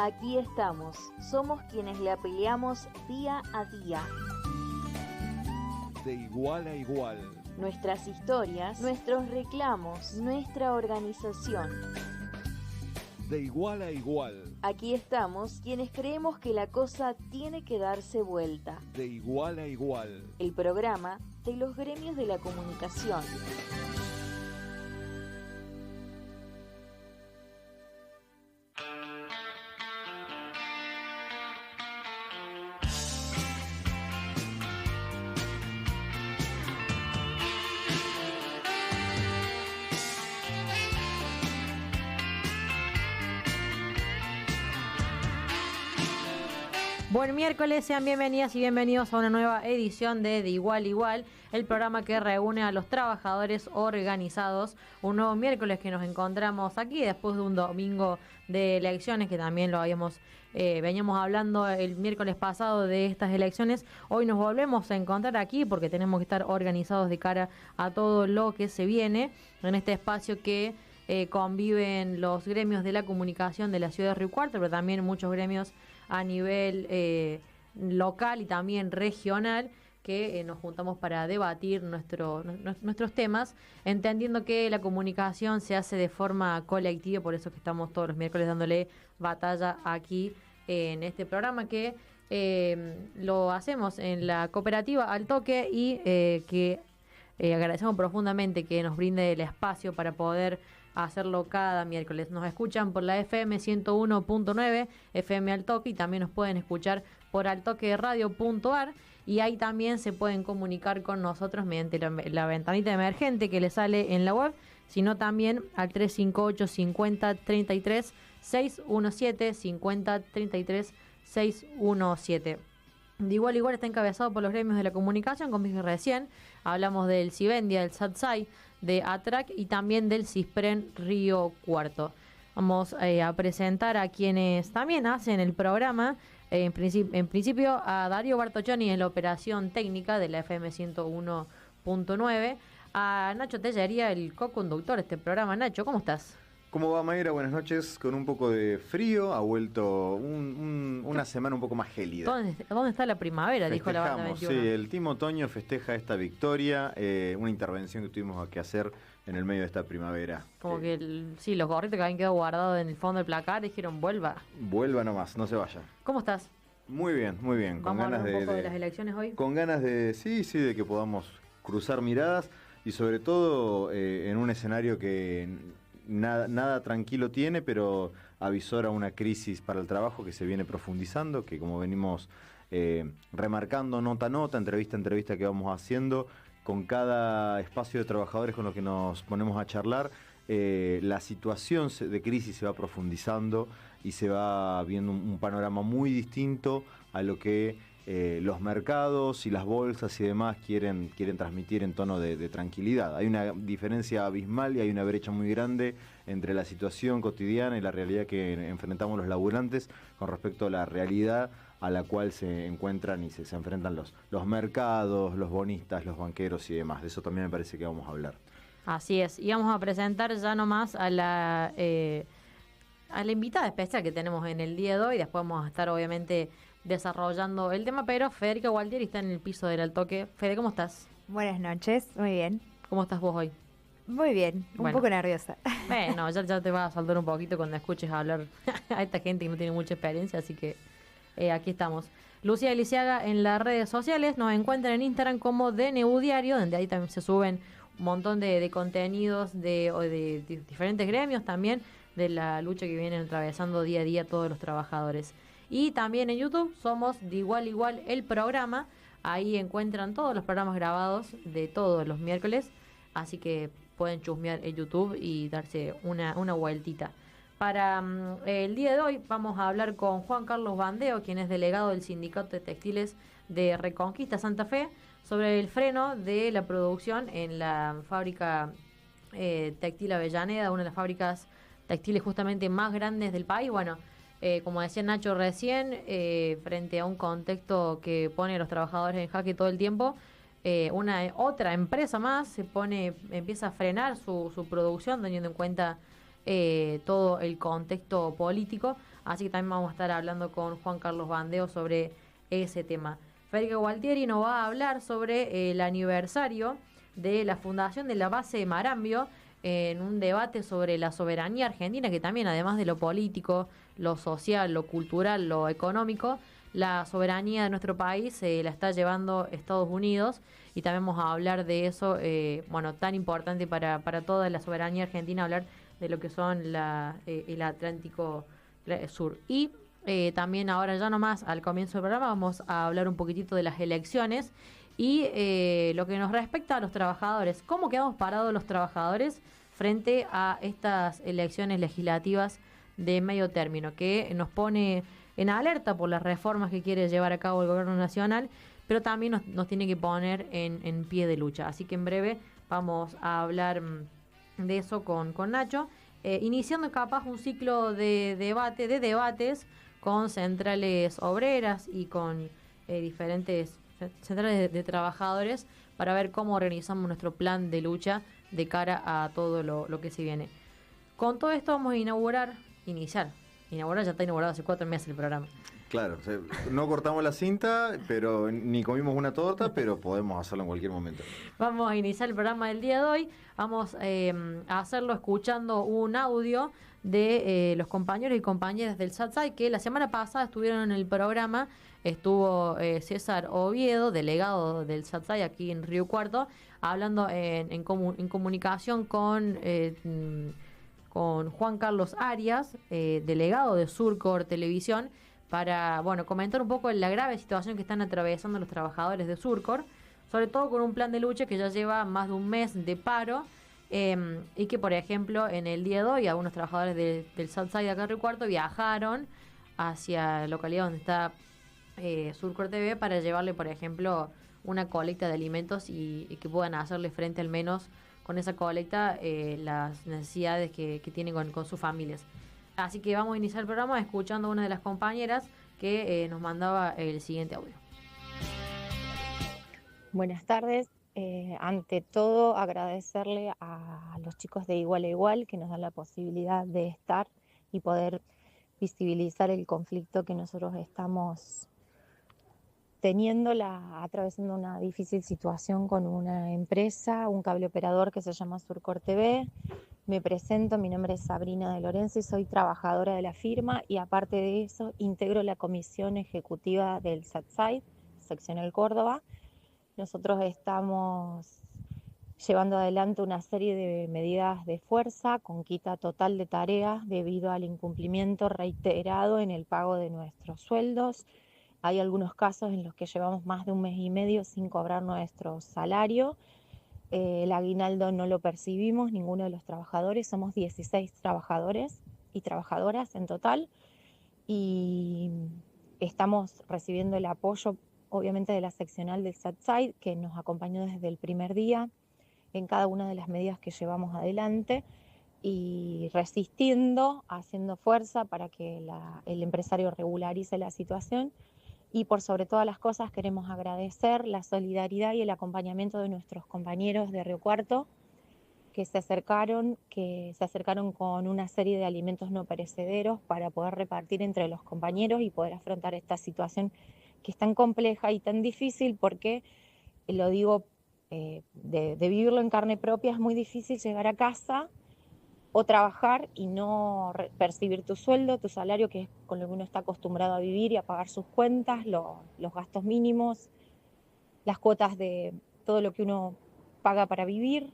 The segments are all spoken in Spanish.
Aquí estamos, somos quienes la peleamos día a día. De igual a igual. Nuestras historias, nuestros reclamos, nuestra organización. De igual a igual. Aquí estamos quienes creemos que la cosa tiene que darse vuelta. De igual a igual. El programa de los gremios de la comunicación. Buen miércoles, sean bienvenidas y bienvenidos a una nueva edición de Igual a Igual, el programa que reúne a los trabajadores organizados. Un nuevo miércoles que nos encontramos aquí después de un domingo de elecciones, que también lo veníamos hablando el miércoles pasado de estas elecciones. Hoy nos volvemos a encontrar aquí porque tenemos que estar organizados de cara a todo lo que se viene en este espacio que conviven los gremios de la comunicación de la ciudad de Río Cuarto, pero también muchos gremios a nivel local y también regional, que nos juntamos para debatir nuestros temas, entendiendo que la comunicación se hace de forma colectiva, por eso que estamos todos los miércoles dándole batalla aquí en este programa que lo hacemos en la cooperativa Al Toque y que agradecemos profundamente que nos brinde el espacio para poder hacerlo cada miércoles. Nos escuchan por la FM 101.9, FM Al Toque, y también nos pueden escuchar por altoqueradio.ar, y ahí también se pueden comunicar con nosotros mediante la ventanita emergente que les sale en la web, sino también al 358 50 33 617, 50 33 617. De igual a igual está encabezado por los gremios de la comunicación, como dije recién. Hablamos del Civendia, del SATSAI, de ATRAC y también del CISPREN Río Cuarto. Vamos a presentar a quienes también hacen el programa. En principio a Darío Bartoccioni en la operación técnica de la FM 101.9. A Nacho Tellería, el co-conductor de este programa. Nacho, ¿cómo estás? ¿Cómo va, Mayra? Buenas noches. Con un poco de frío, ha vuelto una semana un poco más gélida. ¿Dónde está la primavera? Dijo la banda 21. Sí, el Team Otoño festeja esta victoria, una intervención que tuvimos que hacer en el medio de esta primavera. Como que los gorritos que habían quedado guardados en el fondo del placar dijeron, vuelva. Vuelva nomás, no se vaya. ¿Cómo estás? Muy bien, muy bien. ¿Vamos a hablar un poco de las elecciones hoy? Con ganas de, sí, de que podamos cruzar miradas y sobre todo en un escenario que nada tranquilo tiene, pero avisora una crisis para el trabajo que se viene profundizando, que como venimos remarcando nota a nota, entrevista a entrevista que vamos haciendo, con cada espacio de trabajadores con los que nos ponemos a charlar, la situación de crisis se va profundizando y se va viendo un panorama muy distinto a lo que los mercados y las bolsas y demás quieren transmitir en tono de tranquilidad. Hay una diferencia abismal y hay una brecha muy grande entre la situación cotidiana y la realidad que enfrentamos los laburantes con respecto a la realidad a la cual se encuentran y se enfrentan los mercados, los bonistas, los banqueros y demás. De eso también me parece que vamos a hablar. Así es, y vamos a presentar ya nomás a la invitada especial que tenemos en el día de hoy. Después vamos a estar obviamente desarrollando el tema, pero Federica Gualtieri está en el piso del Al Toque. Fede, ¿cómo estás? Buenas noches, muy bien. ¿Cómo estás vos hoy? Muy bien, un poco nerviosa. Bueno, ya te va a saltar un poquito cuando escuches hablar a esta gente que no tiene mucha experiencia, así que aquí estamos. Lucía Eliciaga en las redes sociales, nos encuentran en Instagram como DNU Diario, donde ahí también se suben un montón de contenidos de diferentes gremios también, de la lucha que vienen atravesando día a día todos los trabajadores. Y también en YouTube somos de igual a igual el programa. Ahí encuentran todos los programas grabados de todos los miércoles. Así que pueden chusmear en YouTube y darse una vueltita. Para el día de hoy vamos a hablar con Juan Carlos Bandeo, quien es delegado del Sindicato de Textiles de Reconquista Santa Fe, sobre el freno de la producción en la fábrica textil Avellaneda, una de las fábricas textiles justamente más grandes del país. Bueno, como decía Nacho recién, frente a un contexto que pone a los trabajadores en jaque todo el tiempo, otra empresa más empieza a frenar su producción, teniendo en cuenta todo el contexto político. así que también vamos a estar hablando con Juan Carlos Bandeo sobre ese tema. Federica Gualtieri nos va a hablar sobre el aniversario de la fundación de la base de Marambio, en un debate sobre la soberanía argentina, que también, además de lo político, lo social, lo cultural, lo económico, la soberanía de nuestro país la está llevando Estados Unidos, y también vamos a hablar de eso, tan importante para toda la soberanía argentina, hablar de lo que son el Atlántico Sur. Y también ahora, ya nomás al comienzo del programa, vamos a hablar un poquitito de las elecciones y lo que nos respecta a los trabajadores. ¿Cómo quedamos parados los trabajadores frente a estas elecciones legislativas de medio término, que nos pone en alerta por las reformas que quiere llevar a cabo el gobierno nacional, pero también nos tiene que poner en pie de lucha? Así que en breve vamos a hablar de eso con Nacho, iniciando capaz un ciclo de debates con centrales obreras y con diferentes centrales de trabajadores, para ver cómo organizamos nuestro plan de lucha de cara a todo lo que se viene. Con todo esto vamos a inaugurar ya está inaugurado hace 4 meses el programa. Claro, o sea, no cortamos la cinta, pero ni comimos una torta, pero podemos hacerlo en cualquier momento. Vamos a iniciar el programa del día de hoy. Vamos a hacerlo escuchando un audio de los compañeros y compañeras del SATSAI, que la semana pasada estuvieron en el programa. Estuvo César Oviedo, delegado del SATSAI aquí en Río Cuarto, hablando en comunicación con Juan Carlos Arias, delegado de Surcor Televisión, para comentar un poco la grave situación que están atravesando los trabajadores de Surcor, sobre todo con un plan de lucha que ya lleva más de un mes de paro, y que, por ejemplo, en el día de hoy algunos trabajadores del SATSAI de acá en Río Cuarto viajaron hacia la localidad donde está Surcor TV para llevarle, por ejemplo, una colecta de alimentos y que puedan hacerle frente al menos con esa colecta las necesidades que tienen con sus familias. Así que vamos a iniciar el programa escuchando a una de las compañeras que nos mandaba el siguiente audio. Buenas tardes. Ante todo, agradecerle a los chicos de Igual a Igual que nos dan la posibilidad de estar y poder visibilizar el conflicto que nosotros estamos teniendo, atravesando una difícil situación con una empresa, un cable operador que se llama Surcor TV. Me presento, mi nombre es Sabrina de Lorenzo y soy trabajadora de la firma, y aparte de eso integro la comisión ejecutiva del SATSAI, seccional Córdoba. Nosotros estamos llevando adelante una serie de medidas de fuerza con quita total de tareas debido al incumplimiento reiterado en el pago de nuestros sueldos. Hay algunos casos en los que llevamos más de un mes y medio sin cobrar nuestro salario. El aguinaldo no lo percibimos, ninguno de los trabajadores. Somos 16 trabajadores y trabajadoras en total, y estamos recibiendo el apoyo, obviamente, de la seccional del SATSAI, que nos acompañó desde el primer día en cada una de las medidas que llevamos adelante, y resistiendo, haciendo fuerza para que el empresario regularice la situación. Y por sobre todas las cosas queremos agradecer la solidaridad y el acompañamiento de nuestros compañeros de Río Cuarto, que se acercaron con una serie de alimentos no perecederos para poder repartir entre los compañeros y poder afrontar esta situación que es tan compleja y tan difícil, porque, lo digo, de vivirlo en carne propia, es muy difícil llegar a casa o trabajar y no percibir tu sueldo, tu salario, que es con lo que uno está acostumbrado a vivir y a pagar sus cuentas, los gastos mínimos, las cuotas de todo lo que uno paga para vivir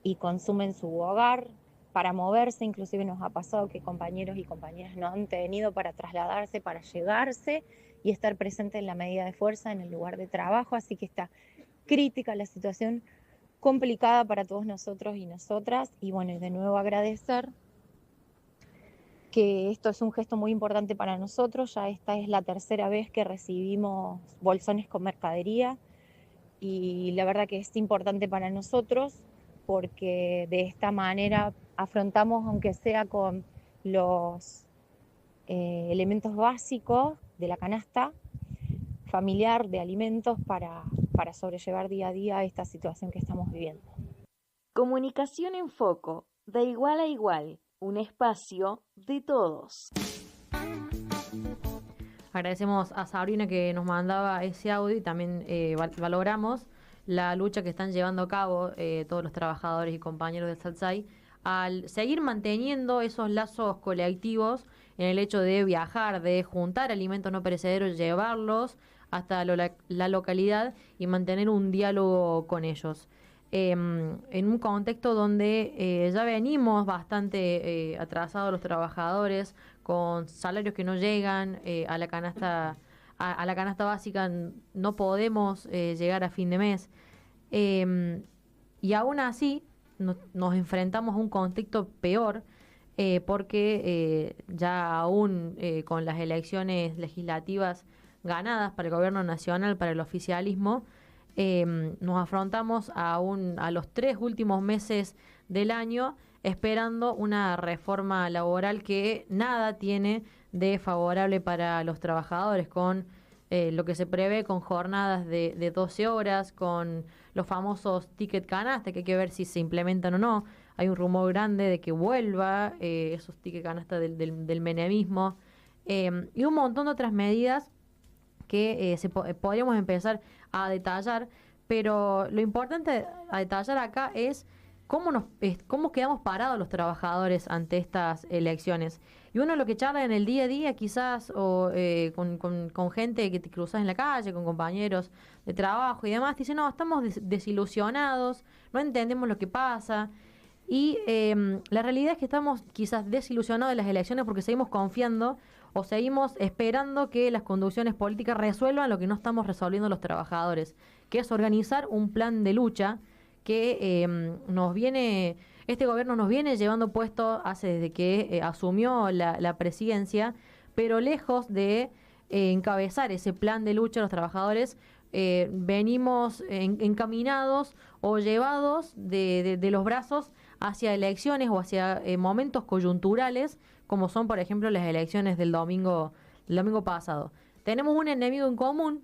y consume en su hogar, para moverse. Inclusive nos ha pasado que compañeros y compañeras no han tenido para trasladarse, para llegarse y estar presente en la medida de fuerza en el lugar de trabajo. Así que está crítica la situación, complicada para todos nosotros y nosotras. Y bueno, y de nuevo agradecer que esto es un gesto muy importante para nosotros. Ya esta es la tercera vez que recibimos bolsones con mercadería, y la verdad que es importante para nosotros, porque de esta manera afrontamos, aunque sea con los elementos básicos de la canasta familiar de alimentos, para sobrellevar día a día esta situación que estamos viviendo. Comunicación en Foco, de igual a igual, un espacio de todos. Agradecemos a Sabrina que nos mandaba ese audio y también valoramos la lucha que están llevando a cabo todos los trabajadores y compañeros del SATSAI al seguir manteniendo esos lazos colectivos en el hecho de viajar, de juntar alimentos no perecederos, llevarlos hasta la localidad y mantener un diálogo con ellos. En un contexto donde ya venimos bastante atrasados los trabajadores, con salarios que no llegan a la canasta básica, no podemos llegar a fin de mes. Y aún así nos enfrentamos a un contexto peor, porque ya aún con las elecciones legislativas ganadas para el gobierno nacional, para el oficialismo, nos afrontamos a los 3 últimos meses del año esperando una reforma laboral que nada tiene de favorable para los trabajadores, con lo que se prevé con jornadas de 12 horas, con los famosos ticket canasta, que hay que ver si se implementan o no. Hay un rumor grande de que vuelva esos ticket canasta del menemismo, y un montón de otras medidas que podríamos empezar a detallar, pero lo importante a detallar acá es cómo quedamos parados los trabajadores ante estas elecciones. Y uno lo que charla en el día a día quizás, o con gente que te cruzas en la calle, con compañeros de trabajo y demás, dice, no, estamos desilusionados, no entendemos lo que pasa. Y la realidad es que estamos quizás desilusionados de las elecciones porque seguimos confiando o seguimos esperando que las conducciones políticas resuelvan lo que no estamos resolviendo los trabajadores, que es organizar un plan de lucha que este gobierno nos viene llevando puesto desde que asumió la presidencia, pero lejos de encabezar ese plan de lucha a los trabajadores, venimos encaminados o llevados de los brazos hacia elecciones o hacia momentos coyunturales, como son, por ejemplo, las elecciones del domingo pasado. Tenemos un enemigo en común,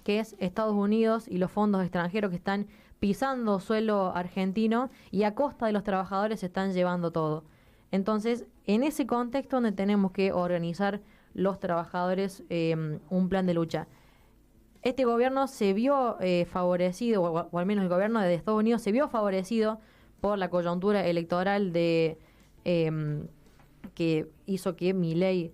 que es Estados Unidos y los fondos extranjeros que están pisando suelo argentino y a costa de los trabajadores se están llevando todo. Entonces, en ese contexto donde tenemos que organizar los trabajadores un plan de lucha. Este gobierno se vio favorecido, o al menos el gobierno de Estados Unidos se vio favorecido por la coyuntura electoral que hizo que Milei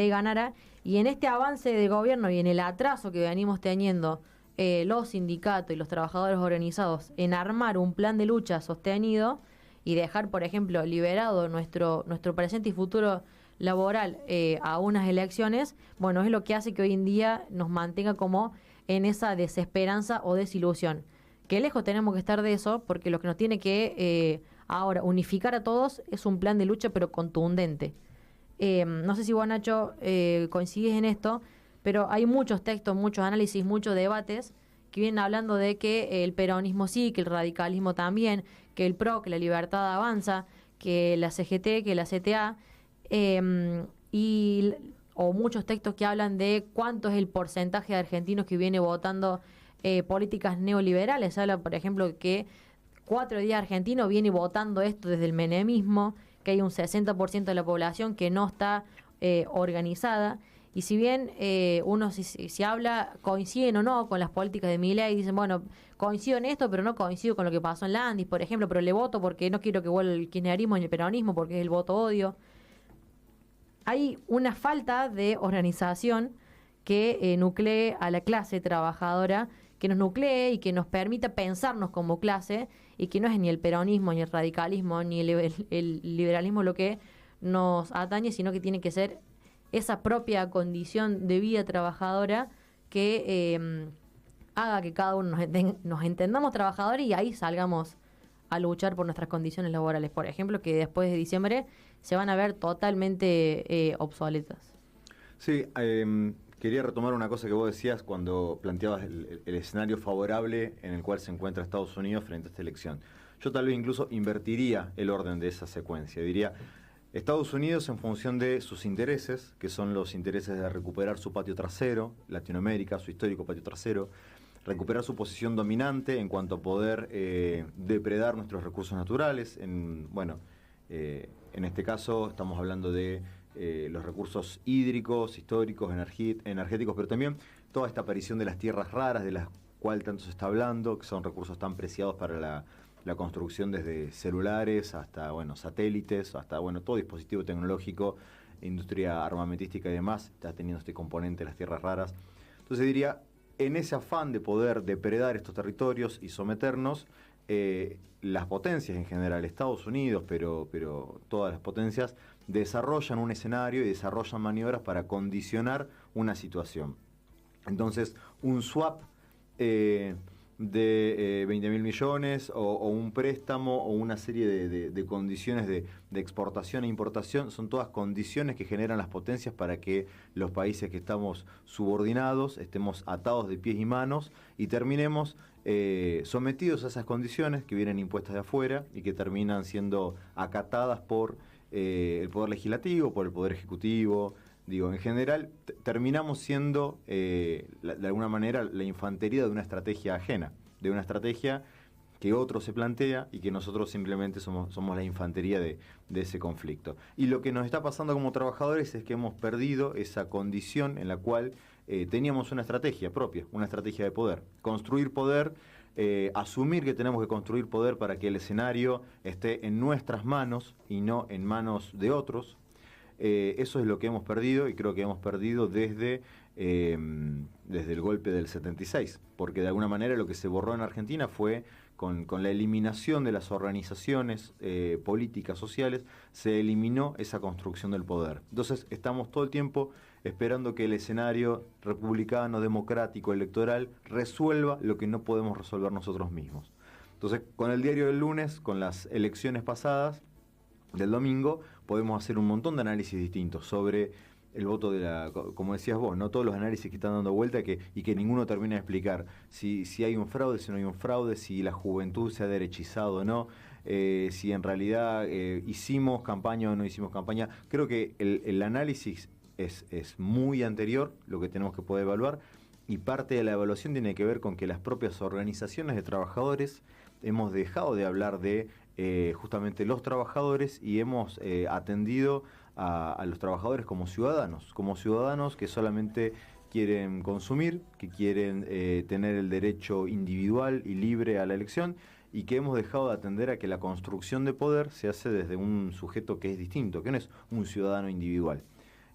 ganara, y en este avance de gobierno y en el atraso que venimos teniendo los sindicatos y los trabajadores organizados en armar un plan de lucha sostenido y dejar, por ejemplo, liberado nuestro presente y futuro laboral a unas elecciones, bueno, es lo que hace que hoy en día nos mantenga como en esa desesperanza o desilusión. Que lejos tenemos que estar de eso, porque lo que nos tiene que ahora unificar a todos es un plan de lucha, pero contundente. No sé si vos, Nacho, coincides en esto, pero hay muchos textos, muchos análisis, muchos debates que vienen hablando de que el peronismo sí, que el radicalismo también, que el PRO, que la Libertad Avanza, que la CGT, que la CTA, o muchos textos que hablan de cuánto es el porcentaje de argentinos que viene votando políticas neoliberales. Se habla, por ejemplo, que 4 de 10 argentinos viene votando esto desde el menemismo, que hay un 60% de la población que no está organizada. Y si bien uno si habla, coinciden o no con las políticas de Milei, dicen, bueno, coincido en esto, pero no coincido con lo que pasó en Landis, por ejemplo, pero le voto porque no quiero que vuelva el kirchnerismo y el peronismo, porque es el voto odio. Hay una falta de organización que nuclee a la clase trabajadora, que nos nuclee y que nos permita pensarnos como clase, y que no es ni el peronismo, ni el radicalismo, ni el liberalismo lo que nos atañe, sino que tiene que ser esa propia condición de vida trabajadora que haga que cada uno nos entendamos trabajadores y ahí salgamos a luchar por nuestras condiciones laborales, por ejemplo, que después de diciembre se van a ver totalmente obsoletas. Sí, quería retomar una cosa que vos decías cuando planteabas el escenario favorable en el cual se encuentra Estados Unidos frente a esta elección. Yo tal vez incluso invertiría el orden de esa secuencia. Diría, Estados Unidos en función de sus intereses, que son los intereses de recuperar su patio trasero, Latinoamérica, su histórico patio trasero, recuperar su posición dominante en cuanto a poder depredar nuestros recursos naturales. En este caso estamos hablando de los recursos hídricos, históricos, energéticos, pero también toda esta aparición de las tierras raras, de las cuales tanto se está hablando, que son recursos tan preciados para la construcción desde celulares hasta satélites, hasta todo dispositivo tecnológico, industria armamentística y demás, está teniendo este componente de las tierras raras. Entonces diría, en ese afán de poder depredar estos territorios y someternos, las potencias en general, Estados Unidos, pero todas las potencias, desarrollan un escenario y desarrollan maniobras para condicionar una situación. Entonces, un swap de 20.000 millones o un préstamo o una serie de condiciones de exportación e importación son todas condiciones que generan las potencias para que los países que estamos subordinados estemos atados de pies y manos y terminemos sometidos a esas condiciones que vienen impuestas de afuera y que terminan siendo acatadas por el Poder Legislativo, por el Poder Ejecutivo. En general, terminamos siendo, de alguna manera, la infantería de una estrategia ajena, de una estrategia que otro se plantea y que nosotros simplemente somos la infantería de ese conflicto. Y lo que nos está pasando como trabajadores es que hemos perdido esa condición en la cual teníamos una estrategia propia, una estrategia de poder. Construir poder, asumir que tenemos que construir poder para que el escenario esté en nuestras manos y no en manos de otros. Eso es lo que hemos perdido y creo que hemos perdido desde el golpe del 76, porque de alguna manera lo que se borró en Argentina fue con la eliminación de las organizaciones políticas, sociales, se eliminó esa construcción del poder. Entonces estamos todo el tiempo esperando que el escenario republicano, democrático, electoral resuelva lo que no podemos resolver nosotros mismos. Entonces, con el diario del lunes, con las elecciones pasadas del domingo, podemos hacer un montón de análisis distintos sobre el voto como decías vos, no todos los análisis que están dando vuelta y que ninguno termina de explicar si hay un fraude, si no hay un fraude, si la juventud se ha derechizado o no, si en realidad hicimos campaña o no hicimos campaña. Creo que el análisis es muy anterior, lo que tenemos que poder evaluar, y parte de la evaluación tiene que ver con que las propias organizaciones de trabajadores hemos dejado de hablar de justamente los trabajadores y hemos atendido a los trabajadores como ciudadanos que solamente quieren consumir, que quieren tener el derecho individual y libre a la elección, y que hemos dejado de atender a que la construcción de poder se hace desde un sujeto que es distinto, que no es un ciudadano individual.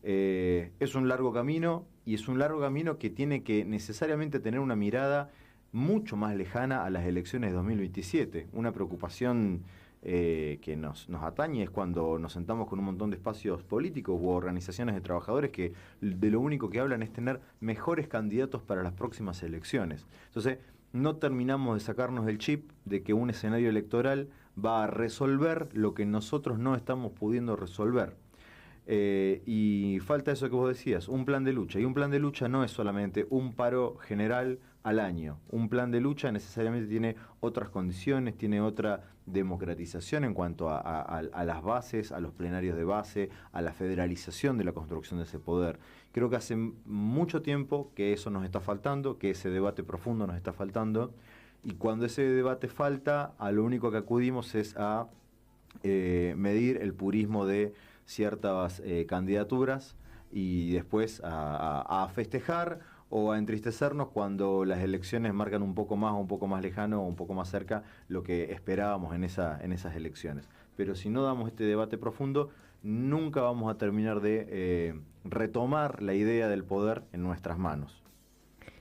Es un largo camino, y es un largo camino que tiene que necesariamente tener una mirada mucho más lejana a las elecciones de 2027. Una preocupación que nos atañe es cuando nos sentamos con un montón de espacios políticos u organizaciones de trabajadores que de lo único que hablan es tener mejores candidatos para las próximas elecciones. Entonces, no terminamos de sacarnos el chip de que un escenario electoral va a resolver lo que nosotros no estamos pudiendo resolver. Y falta eso que vos decías, un plan de lucha. Y un plan de lucha no es solamente un paro general al año. Un plan de lucha necesariamente tiene otras condiciones, tiene otra democratización en cuanto a las bases, a los plenarios de base, a la federalización de la construcción de ese poder. Creo que hace mucho tiempo que eso nos está faltando, que ese debate profundo nos está faltando. Y cuando ese debate falta, a lo único que acudimos es a medir el purismo de ciertas candidaturas y después a festejar o a entristecernos cuando las elecciones marcan un poco más lejano o un poco más cerca lo que esperábamos en esas elecciones. Pero si no damos este debate profundo, nunca vamos a terminar de retomar la idea del poder en nuestras manos.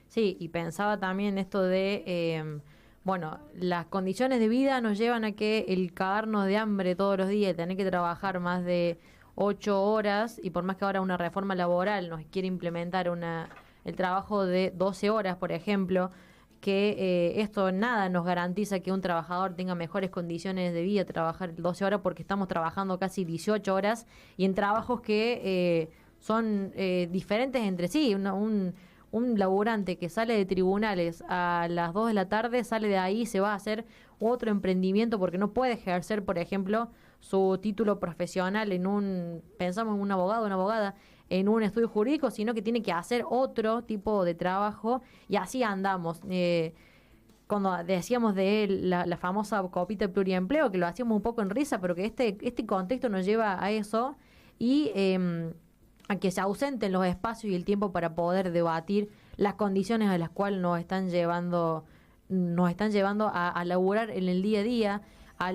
Sí, y pensaba también esto de... las condiciones de vida nos llevan a que el cagarnos de hambre todos los días, tener que trabajar más de 8 horas, y por más que ahora una reforma laboral nos quiere implementar el trabajo de 12 horas, por ejemplo, que esto nada nos garantiza que un trabajador tenga mejores condiciones de vida, trabajar 12 horas, porque estamos trabajando casi 18 horas y en trabajos que son diferentes entre sí. Un laburante que sale de tribunales a las 2 de la tarde, sale de ahí, se va a hacer otro emprendimiento porque no puede ejercer, por ejemplo, su título profesional pensamos en un abogado, una abogada, en un estudio jurídico, sino que tiene que hacer otro tipo de trabajo, y así andamos. Cuando decíamos de la famosa copita de pluriempleo, que lo hacíamos un poco en risa, pero que este contexto nos lleva a eso. y a que se ausenten los espacios y el tiempo para poder debatir las condiciones a las cuales nos están llevando a laburar en el día a día, a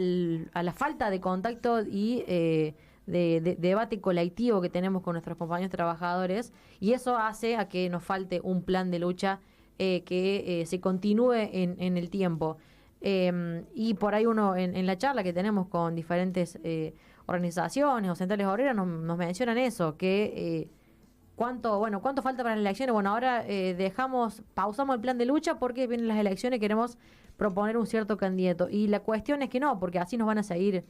la falta de contacto y de debate colectivo que tenemos con nuestros compañeros trabajadores, y eso hace a que nos falte un plan de lucha que se continúe en el tiempo. Y por ahí uno en la charla que tenemos con diferentes organizaciones o centrales obreras nos mencionan eso, que cuánto falta para las elecciones. Bueno, ahora pausamos el plan de lucha porque vienen las elecciones y queremos proponer un cierto candidato, y la cuestión es que no, porque así nos van a seguir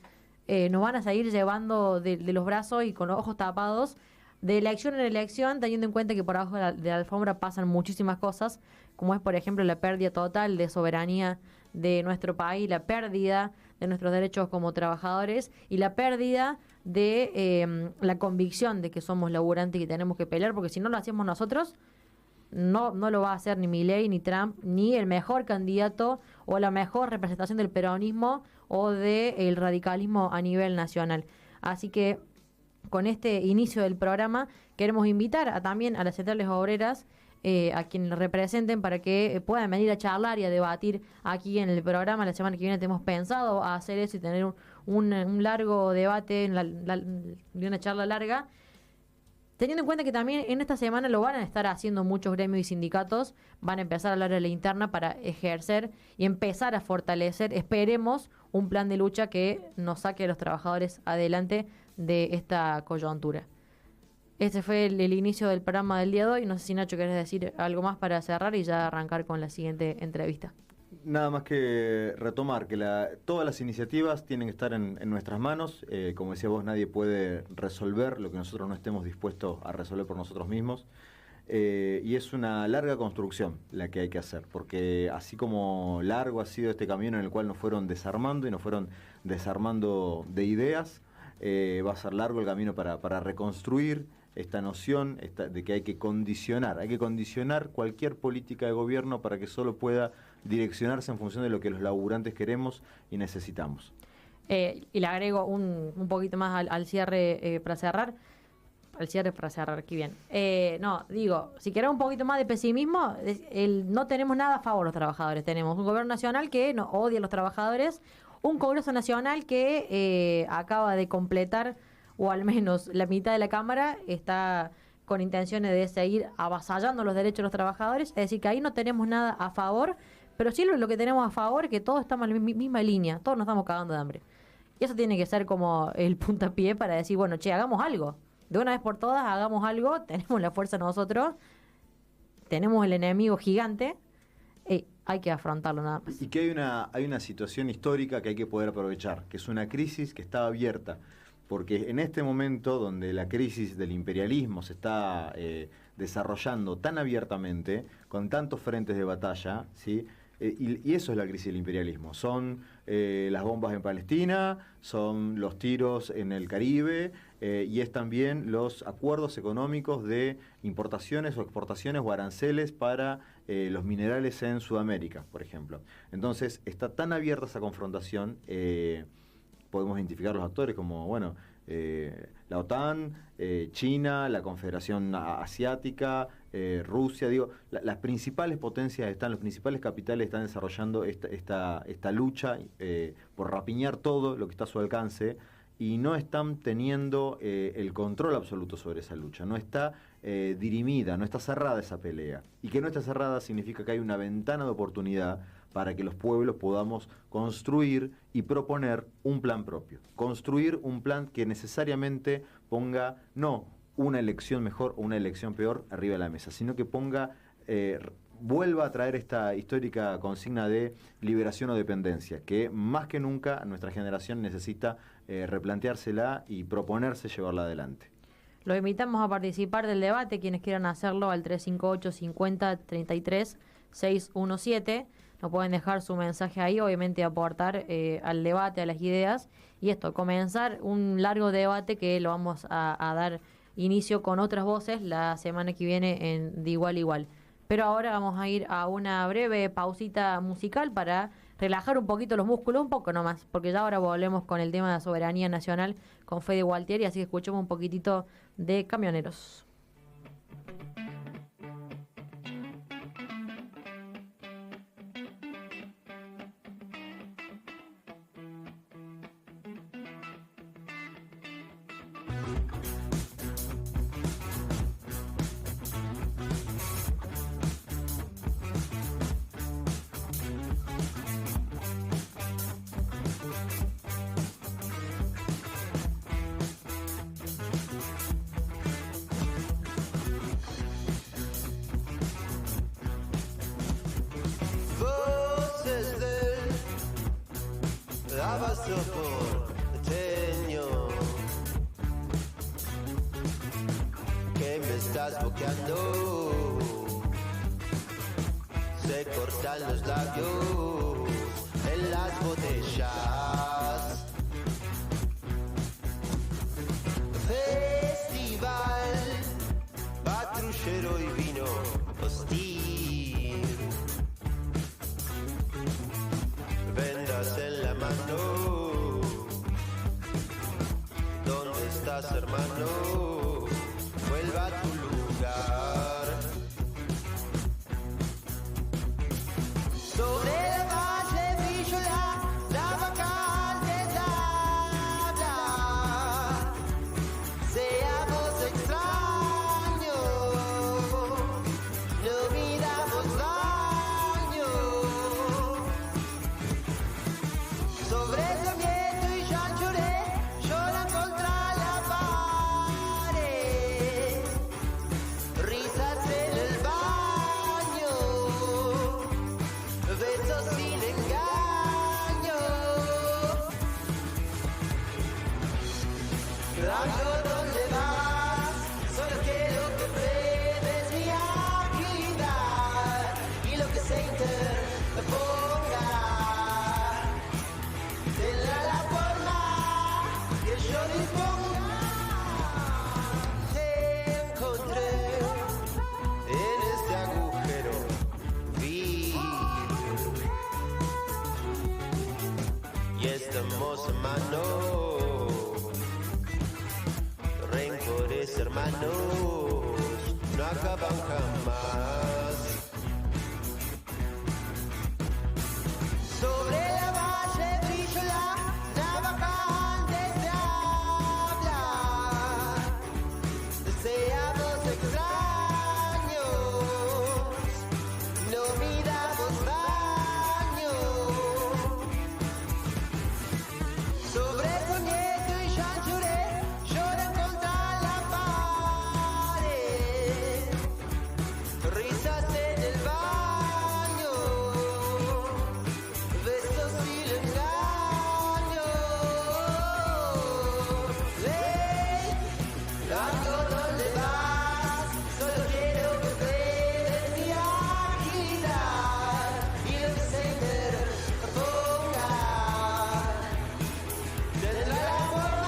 llevando de los brazos y con los ojos tapados de elección en elección, teniendo en cuenta que por abajo de la alfombra pasan muchísimas cosas, como es por ejemplo la pérdida total de soberanía de nuestro país, la pérdida de nuestros derechos como trabajadores y la pérdida de la convicción de que somos laburantes y que tenemos que pelear, porque si no lo hacemos nosotros, no lo va a hacer ni Milei, ni Trump, ni el mejor candidato o la mejor representación del peronismo o del radicalismo a nivel nacional. Así que con este inicio del programa queremos invitar también a las centrales obreras, a quienes representen, para que puedan venir a charlar y a debatir aquí en el programa. La semana que viene tenemos pensado hacer eso y tener un largo debate, una charla larga, teniendo en cuenta que también en esta semana lo van a estar haciendo muchos gremios y sindicatos, van a empezar a hablar de la interna para ejercer y empezar a fortalecer, esperemos, un plan de lucha que nos saque a los trabajadores adelante de esta coyuntura. Este fue el inicio del programa del día de hoy. No sé si, Nacho, querés decir algo más para cerrar y ya arrancar con la siguiente entrevista. Nada más que retomar que todas las iniciativas tienen que estar en nuestras manos. Como decía vos, nadie puede resolver lo que nosotros no estemos dispuestos a resolver por nosotros mismos. Y es una larga construcción la que hay que hacer, porque así como largo ha sido este camino en el cual nos fueron desarmando y nos fueron desarmando de ideas, va a ser largo el camino para reconstruir esta noción de que hay que condicionar cualquier política de gobierno para que solo pueda direccionarse en función de lo que los laburantes queremos y necesitamos. Y le agrego un poquito más al cierre para cerrar. Qué bien. Si queremos un poquito más de pesimismo, no tenemos nada a favor de los trabajadores. Tenemos un gobierno nacional que nos odia a los trabajadores, un Congreso Nacional que acaba de completar, o al menos la mitad de la Cámara está con intenciones de seguir avasallando los derechos de los trabajadores. Es decir, que ahí no tenemos nada a favor, pero sí lo que tenemos a favor es que todos estamos en la misma línea, todos nos estamos cagando de hambre. Y eso tiene que ser como el puntapié para decir, bueno, hagamos algo. De una vez por todas, hagamos algo, tenemos la fuerza nosotros, tenemos el enemigo gigante, hay que afrontarlo nada más. Y que hay una situación histórica que hay que poder aprovechar, que es una crisis que está abierta, porque en este momento donde la crisis del imperialismo se está desarrollando tan abiertamente, con tantos frentes de batalla, ¿sí? Y eso es la crisis del imperialismo. Son las bombas en Palestina, son los tiros en el Caribe, y es también los acuerdos económicos de importaciones o exportaciones o aranceles para los minerales en Sudamérica, por ejemplo. Entonces, está tan abierta esa confrontación, podemos identificar los actores como, la OTAN, China, la Confederación Asiática, Rusia, las principales potencias los principales capitales están desarrollando esta lucha por rapiñar todo lo que está a su alcance, y no están teniendo el control absoluto sobre esa lucha, no está dirimida, no está cerrada esa pelea. Y que no está cerrada significa que hay una ventana de oportunidad para que los pueblos podamos construir y proponer un plan propio. Construir un plan que necesariamente ponga, no una elección mejor o una elección peor arriba de la mesa, sino que vuelva a traer esta histórica consigna de liberación o dependencia, que más que nunca nuestra generación necesita replanteársela y proponerse llevarla adelante. Los invitamos a participar del debate, quienes quieran hacerlo, al 358 50 33 617. Nos pueden dejar su mensaje ahí, obviamente aportar al debate, a las ideas, y comenzar un largo debate que lo vamos a dar inicio con otras voces la semana que viene en De Igual a Igual. Pero ahora vamos a ir a una breve pausita musical para relajar un poquito los músculos, un poco nomás, porque ya ahora volvemos con el tema de la soberanía nacional con Fede Gualtieri, así que escuchemos un poquitito de Camioneros. porteño que me estás boqueando, se cortan los labios en las botellas. Festival, patrullero y vino hostil, vendas en la mano. ¿Dónde estás, hermano? Vuelva a tu lugar. Sobre la valle brilló la vacante tabla. Seamos extraños, no midamos daño. Sobre Sarmiento y Jean Jaurès lloran contra la pared. Risas en el baño, besos sin engaño. Rango, ¿dónde vas? Solo quiero que pruebes mi agilidad y lo que se interponga. Tendrá la forma que yo disponga. Te encontré en este agujero vil y estamos en mano. Rencores, hermanos, no acaban jamás. Sobre la valle brilló la navajante se habla. Seamos extraños, no midamos daño. Sobre Sarmiento y Jean Jaurès lloran contra la pared. Risas en el baño, besos sin engaño. Hey, largo, ¿dónde vas? Solo quiero que pruebes mi agilidad y lo que se interponga. Tendrá la forma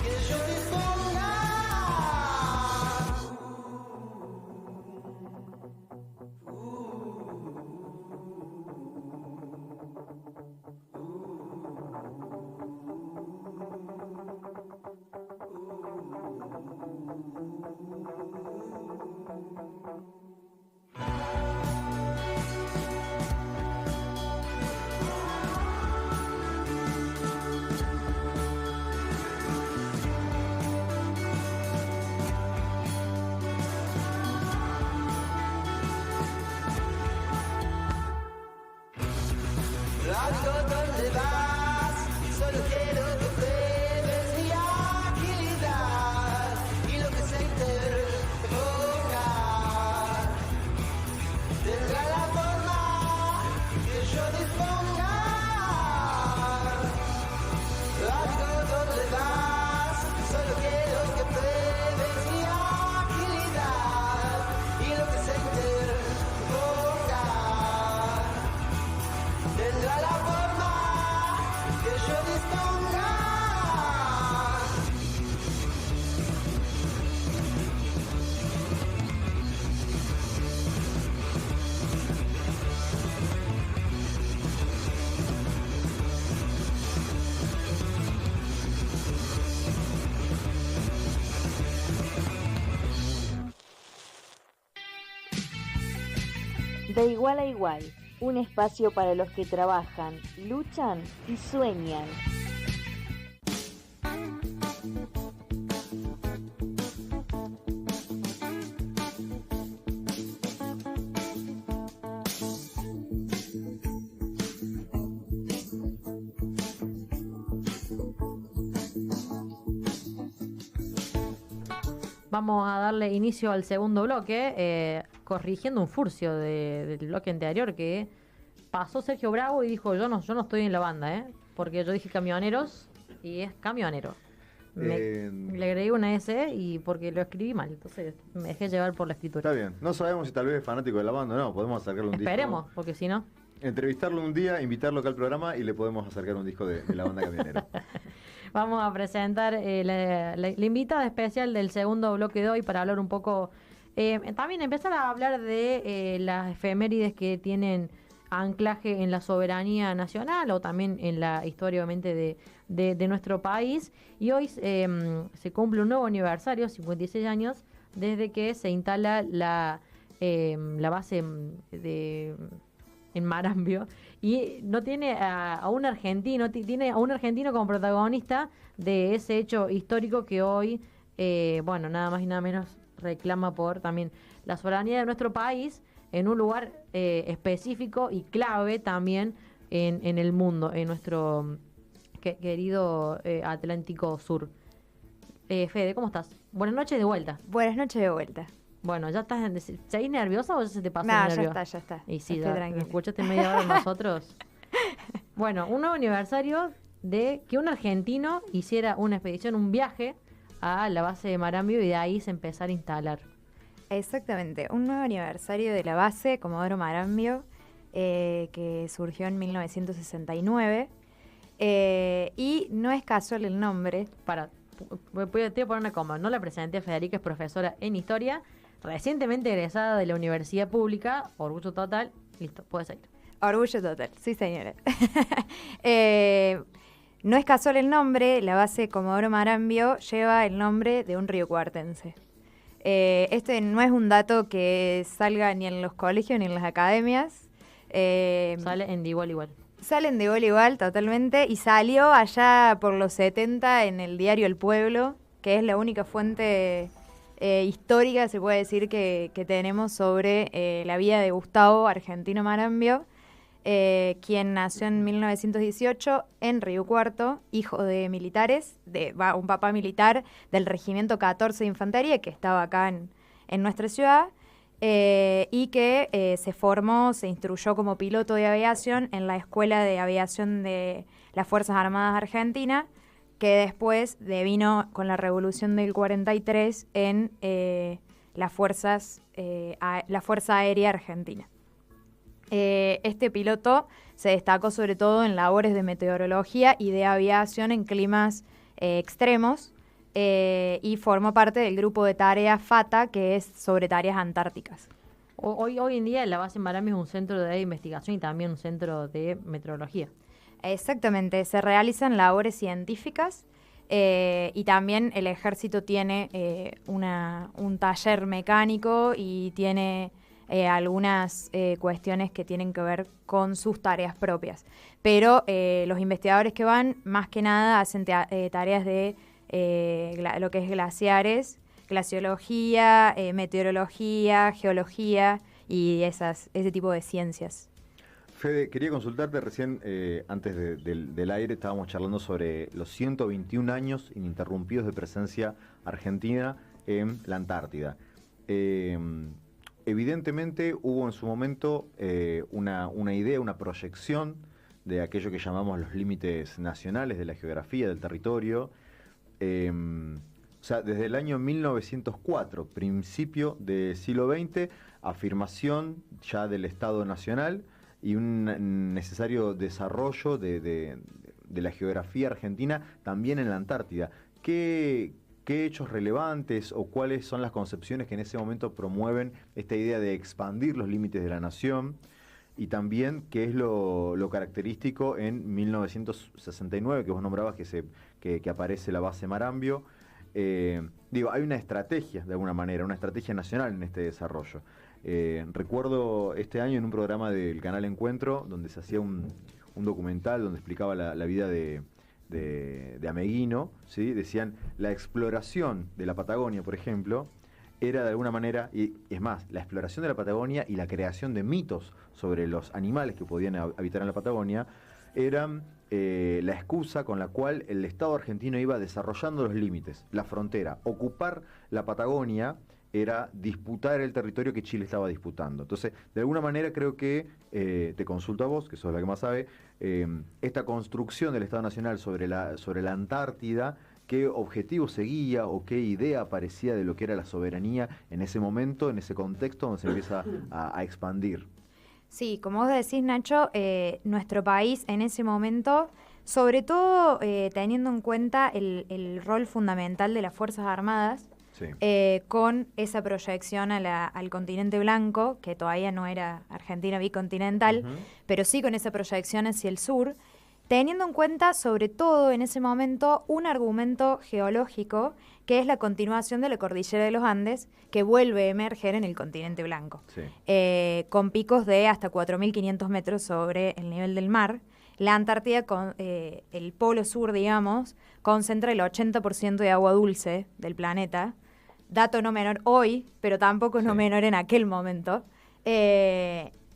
que yo disponga. Largo, ¿dónde vas? Solo quiero que pruebes mi agilidad y lo que se interponga. Tendrá la forma que yo disponga. Largo, ¿dónde vas? Solo quiero que pruebes mi agilidad y lo que se interponga. Tendrá la forma que yo disponga. De igual a igual, un espacio para los que trabajan, luchan y sueñan. Vamos a darle inicio al segundo bloque, corrigiendo un furcio del bloque anterior que pasó Sergio Bravo y dijo, yo no estoy en la banda, porque yo dije camioneros y es camionero. Le agregué una S y porque lo escribí mal, entonces me dejé llevar por la escritura. Está bien, no sabemos si tal vez es fanático de la banda o no, podemos acercarle un disco. Esperemos, porque si no... Entrevistarlo un día, invitarlo acá al programa y le podemos acercar un disco de la banda camionera. Vamos a presentar la invitada especial del segundo bloque de hoy para hablar un poco, también empezar a hablar de las efemérides que tienen anclaje en la soberanía nacional o también en la historia obviamente de nuestro país. Y hoy se cumple un nuevo aniversario, 56 años, desde que se instala la base en Marambio, y no tiene a un argentino, tiene a un argentino como protagonista de ese hecho histórico que hoy, nada más y nada menos reclama por también la soberanía de nuestro país en un lugar específico y clave también en el mundo, en nuestro querido Atlántico Sur. Fede, ¿cómo estás? Buenas noches de vuelta. Buenas noches de vuelta. Bueno, ¿ya estás ¿seguís nerviosa o ya se te pasó No, el nervio? ya está. Y sí, Estoy ya tranquila. escuchaste media hora nosotros. Bueno, un nuevo aniversario de que un argentino hiciera una expedición, un viaje a la base de Marambio y de ahí se empezara a instalar. Exactamente, un nuevo aniversario de la base Comodoro Marambio, que surgió en 1969. Y no es casual el nombre. Te voy a poner una coma. No la presenté a Federica, es profesora en historia, recientemente egresada de la Universidad Pública, orgullo total. Listo, puedes ir. Orgullo total, sí señora. No es casual el nombre, la base Comodoro Marambio lleva el nombre de un río cuartense. Este no es un dato que salga ni en los colegios ni en las academias. Sale en de igual igual. Salen de igual igual totalmente y salió allá por los 70 en el diario El Pueblo, que es la única fuente histórica, se puede decir, que tenemos sobre la vida de Gustavo Argentino Marambio, quien nació en 1918 en Río Cuarto, hijo de militares, un papá militar del Regimiento 14 de Infantería, que estaba acá en nuestra ciudad, y que se instruyó como piloto de aviación en la Escuela de Aviación de las Fuerzas Armadas Argentinas, que después devino con la Revolución del 43 en la Fuerza Aérea Argentina. Este piloto se destacó sobre todo en labores de meteorología y de aviación en climas extremos, y formó parte del grupo de tareas FATA, que es sobre tareas antárticas. Hoy en día la base en Marambio es un centro de investigación y también un centro de meteorología. Exactamente, se realizan labores científicas, y también el ejército tiene un taller mecánico y tiene algunas cuestiones que tienen que ver con sus tareas propias. Pero los investigadores que van, más que nada, hacen tareas de lo que es glaciares, glaciología, meteorología, geología y ese tipo de ciencias. Fede, quería consultarte recién, antes del aire, estábamos charlando sobre los 121 años ininterrumpidos de presencia argentina en la Antártida. Evidentemente hubo en su momento una idea, una proyección de aquello que llamamos los límites nacionales de la geografía del territorio. O sea, desde el año 1904, principio del siglo XX, afirmación ya del Estado Nacional y un necesario desarrollo de la geografía argentina también en la Antártida. ¿Qué hechos relevantes o cuáles son las concepciones que en ese momento promueven esta idea de expandir los límites de la nación? Y también qué es lo característico en 1969, que vos nombrabas que aparece la base Marambio. Hay una estrategia, de alguna manera, una estrategia nacional en este desarrollo. Recuerdo este año en un programa del canal Encuentro, donde se hacía un documental donde explicaba la vida de Ameguino, ¿sí? Decían, la exploración de la Patagonia, por ejemplo, era de alguna manera, y es más, la exploración de la Patagonia y la creación de mitos sobre los animales que podían habitar en la Patagonia, eran la excusa con la cual el Estado argentino iba desarrollando los límites, la frontera. Ocupar la Patagonia era disputar el territorio que Chile estaba disputando. Entonces, de alguna manera creo que, te consulto a vos, que sos la que más sabe, esta construcción del Estado Nacional sobre la Antártida, ¿qué objetivo seguía o qué idea aparecía de lo que era la soberanía en ese momento, en ese contexto donde se empieza a expandir? Sí, como vos decís, Nacho, nuestro país en ese momento, sobre todo teniendo en cuenta el rol fundamental de las Fuerzas Armadas, Sí. con esa proyección al continente blanco, que todavía no era Argentina bicontinental, pero sí con esa proyección hacia el sur, teniendo en cuenta, sobre todo en ese momento, un argumento geológico que es la continuación de la cordillera de los Andes, que vuelve a emerger en el continente blanco, Sí. con picos de hasta 4.500 metros sobre el nivel del mar. La Antártida, el polo sur, digamos, concentra el 80% de agua dulce del planeta. Dato no menor hoy, pero tampoco no Sí. menor en aquel momento.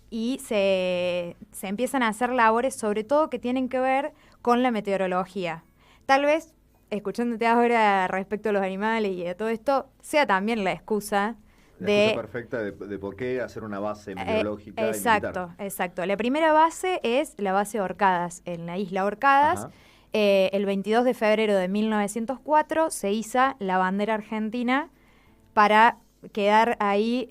Y se empiezan a hacer labores, sobre todo que tienen que ver con la meteorología. Tal vez, escuchándote ahora respecto a los animales y a todo esto, sea también la excusa La de... excusa perfecta de por qué hacer una base meteorológica y exacto, militar. exacto. La primera base es la base Orcadas, en la isla Orcadas. Ajá. El 22 de febrero de 1904 se iza la bandera argentina para quedar ahí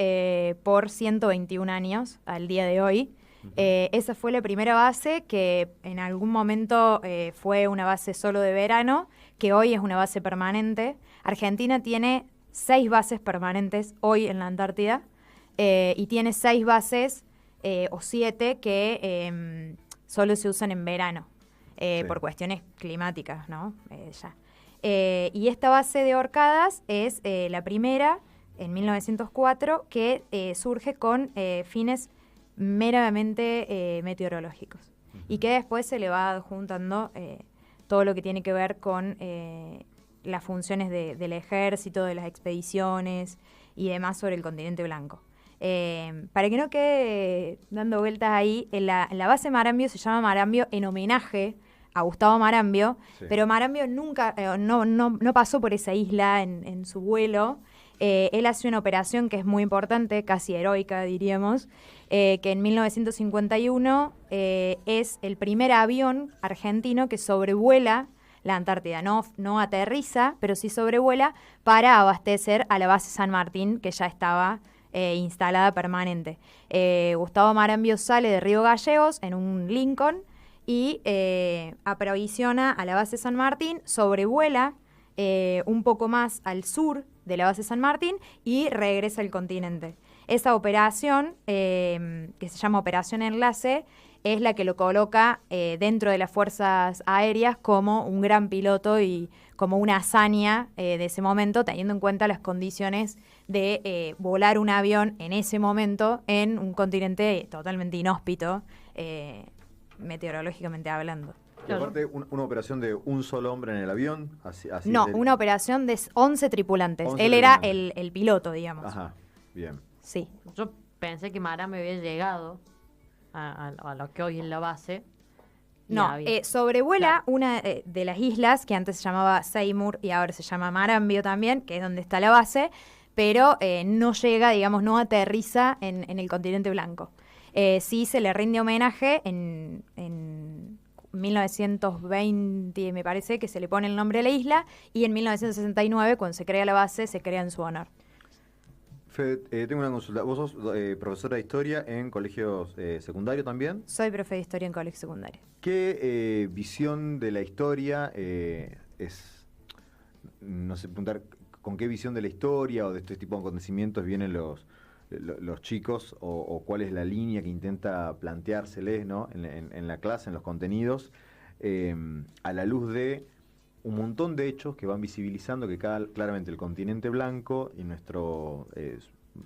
por 121 años al día de hoy. Esa fue la primera base que en algún momento fue una base solo de verano, que hoy es una base permanente. Argentina tiene 6 bases permanentes hoy en la Antártida y tiene 6 bases o 7 que solo se usan en verano Sí. por cuestiones climáticas, ¿no? Y esta base de Orcadas es la primera en 1904 que surge con fines meramente meteorológicos y que después se le va adjuntando todo lo que tiene que ver con las funciones del ejército, de las expediciones y demás sobre el continente blanco. Para que no quede dando vueltas ahí, la base Marambio se llama Marambio en homenaje a Gustavo Marambio, Sí. pero Marambio nunca, no pasó por esa isla en su vuelo. Él hace una operación que es muy importante, casi heroica diríamos, que en 1951 es el primer avión argentino que sobrevuela la Antártida. No aterriza, pero sí sobrevuela para abastecer a la base San Martín, que ya estaba instalada permanente. Gustavo Marambio sale de Río Gallegos en un Lincoln y aprovisiona a la base San Martín, sobrevuela un poco más al sur de la base San Martín y regresa al continente. Esa operación, que se llama Operación Enlace, es la que lo coloca dentro de las Fuerzas Aéreas como un gran piloto y como una hazaña de ese momento, teniendo en cuenta las condiciones de volar un avión en ese momento en un continente totalmente inhóspito, meteorológicamente hablando. Y aparte, una operación de un solo hombre en el avión. Así No, una operación de 11 tripulantes. 11 Él era tripulantes. el piloto, digamos. Ajá, bien. Sí. Yo pensé que Marambio había llegado a lo que hoy es la base. y No, había- sobrevuela Claro. una de las islas que antes se llamaba Seymour y ahora se llama Marambio también, que es donde está la base, pero no llega, digamos, no aterriza en el continente blanco. Sí se le rinde homenaje en 1920, me parece, que se le pone el nombre a la isla, y en 1969, cuando se crea la base, se crea en su honor. Fede, tengo una consulta. Vos sos profesora de historia en colegios secundarios también. Soy profe de historia en colegio secundario. ¿Qué visión de la historia es, no sé, preguntar, con qué visión de la historia o de este tipo de acontecimientos vienen los chicos o cuál es la línea que intenta planteárseles, ¿no? en la clase, en los contenidos, a la luz de un montón de hechos que van visibilizando que claramente el continente blanco y nuestro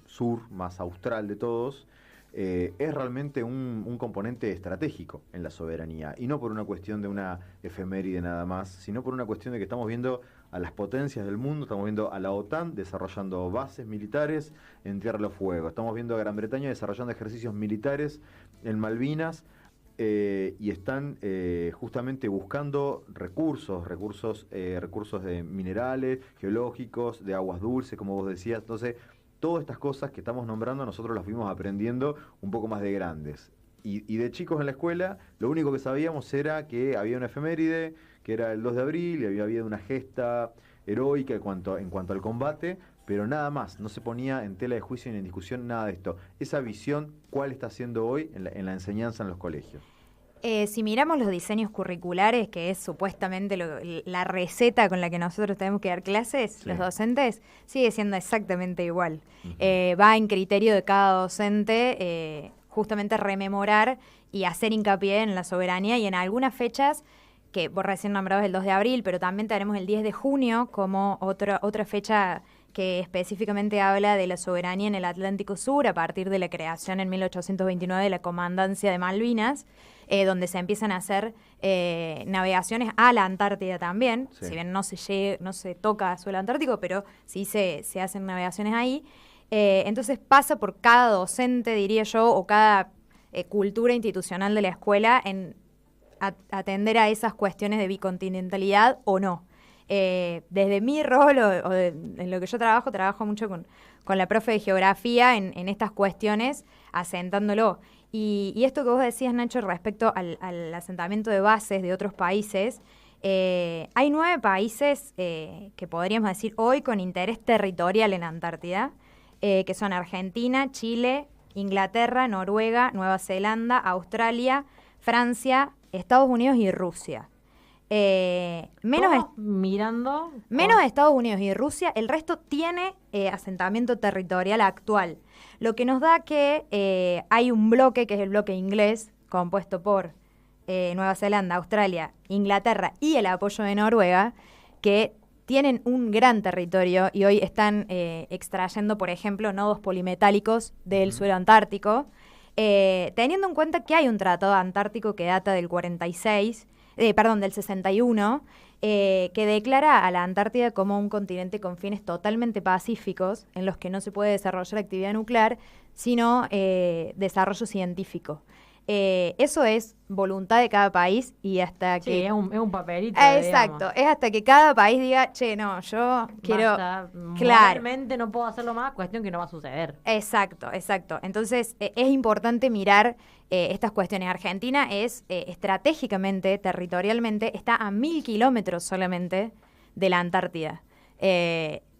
sur, más austral de todos, es realmente un componente estratégico en la soberanía, y no por una cuestión de una efeméride nada más, sino por una cuestión de que estamos viendo a las potencias del mundo, estamos viendo a la OTAN desarrollando bases militares en Tierra del Fuego, estamos viendo a Gran Bretaña desarrollando ejercicios militares en Malvinas, y están justamente buscando recursos de minerales, geológicos, de aguas dulces, como vos decías. Entonces, todas estas cosas que estamos nombrando nosotros las fuimos aprendiendo un poco más de grandes. Y de chicos en la escuela, lo único que sabíamos era que había una efeméride, que era el 2 de abril, y había habido una gesta heroica en cuanto al combate, pero nada más, no se ponía en tela de juicio ni en discusión nada de esto. Esa visión, ¿cuál está haciendo hoy en la enseñanza en los colegios? Si miramos los diseños curriculares, que es supuestamente la receta con la que nosotros tenemos que dar clases, Sí. los docentes, sigue siendo exactamente igual. Va en criterio de cada docente justamente rememorar y hacer hincapié en la soberanía y en algunas fechas que vos recién nombrabas el 2 de abril, pero también tenemos el 10 de junio como otra fecha que específicamente habla de la soberanía en el Atlántico Sur a partir de la creación en 1829 de la Comandancia de Malvinas, donde se empiezan a hacer navegaciones a la Antártida también, Sí. si bien no se toca suelo antártico, pero sí se hacen navegaciones ahí. Entonces pasa por cada docente, diría yo, o cada cultura institucional de la escuela en atender a esas cuestiones de bicontinentalidad o no. Desde mi rol en lo que yo trabajo mucho con la profe de geografía en estas cuestiones, asentándolo. Y esto que vos decías, Nacho, respecto al asentamiento de bases de otros países, hay 9 países que podríamos decir hoy con interés territorial en Antártida, que son Argentina, Chile, Inglaterra, Noruega, Nueva Zelanda, Australia, Francia, Estados Unidos y Rusia. Mirando. Menos Estados Unidos y Rusia, el resto tiene asentamiento territorial actual. Lo que nos da que hay un bloque, que es el bloque inglés, compuesto por Nueva Zelanda, Australia, Inglaterra y el apoyo de Noruega, que tienen un gran territorio y hoy están extrayendo, por ejemplo, nodos polimetálicos del suelo antártico, teniendo en cuenta que hay un tratado antártico que data del 61, que declara a la Antártida como un continente con fines totalmente pacíficos, en los que no se puede desarrollar actividad nuclear, sino desarrollo científico. Eso es voluntad de cada país y hasta Sí, que... es un papelito. Exacto, es hasta que cada país diga, che, no, yo quiero... Basta, Claro. moralmente no puedo hacerlo más, cuestión que no va a suceder. Exacto. Entonces, es importante mirar estas cuestiones. Argentina es estratégicamente, territorialmente, está a 1000 kilómetros solamente de la Antártida,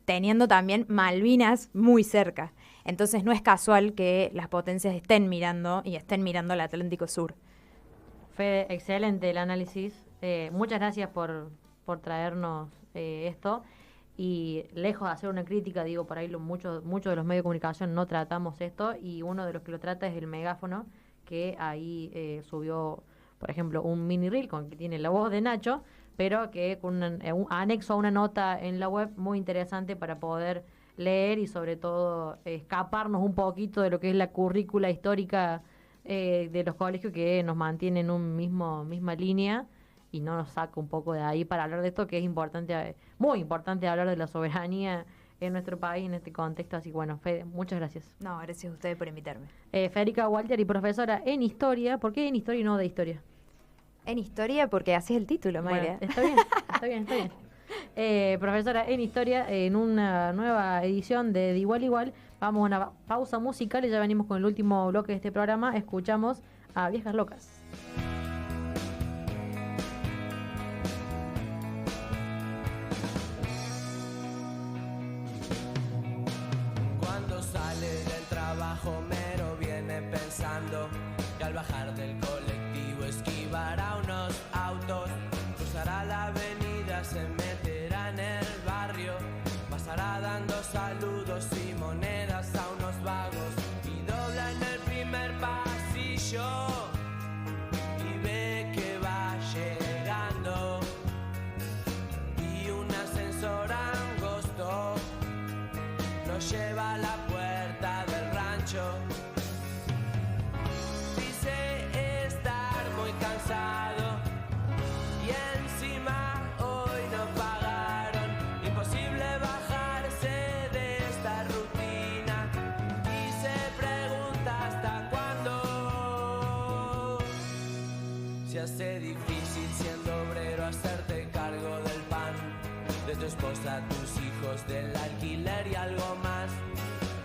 teniendo también Malvinas muy cerca. Entonces, no es casual que las potencias estén mirando al Atlántico Sur. Fede, excelente el análisis. Muchas gracias por traernos esto. Y lejos de hacer una crítica, digo, por ahí muchos de los medios de comunicación no tratamos esto, y uno de los que lo trata es el Megáfono, que ahí subió, por ejemplo, un mini reel con que tiene la voz de Nacho, pero que con un anexo a una nota en la web muy interesante para poder leer y sobre todo escaparnos un poquito de lo que es la currícula histórica de los colegios, que nos mantiene en misma línea y no nos saca un poco de ahí para hablar de esto, que es importante, muy importante hablar de la soberanía en nuestro país en este contexto. Así que bueno, Fede, muchas gracias. No, gracias a ustedes por invitarme. Federica Walter, y profesora en Historia. ¿Por qué en Historia y no de Historia? En historia, porque así es el título, Mayra. Bueno, está bien. Profesora en Historia, en una nueva edición de Igual Igual. Vamos a una pausa musical y ya venimos con el último bloque de este programa. Escuchamos a Viejas Locas. Cuando sale del trabajo mero viene pensando que al bajar del colectivo esquivará unos autos, cruzará la avenida, se meterá en el barrio, pasará dando saludos y monedas a unos vagos y dobla en el primer pasillo y tu esposa, tus hijos, del alquiler y algo más.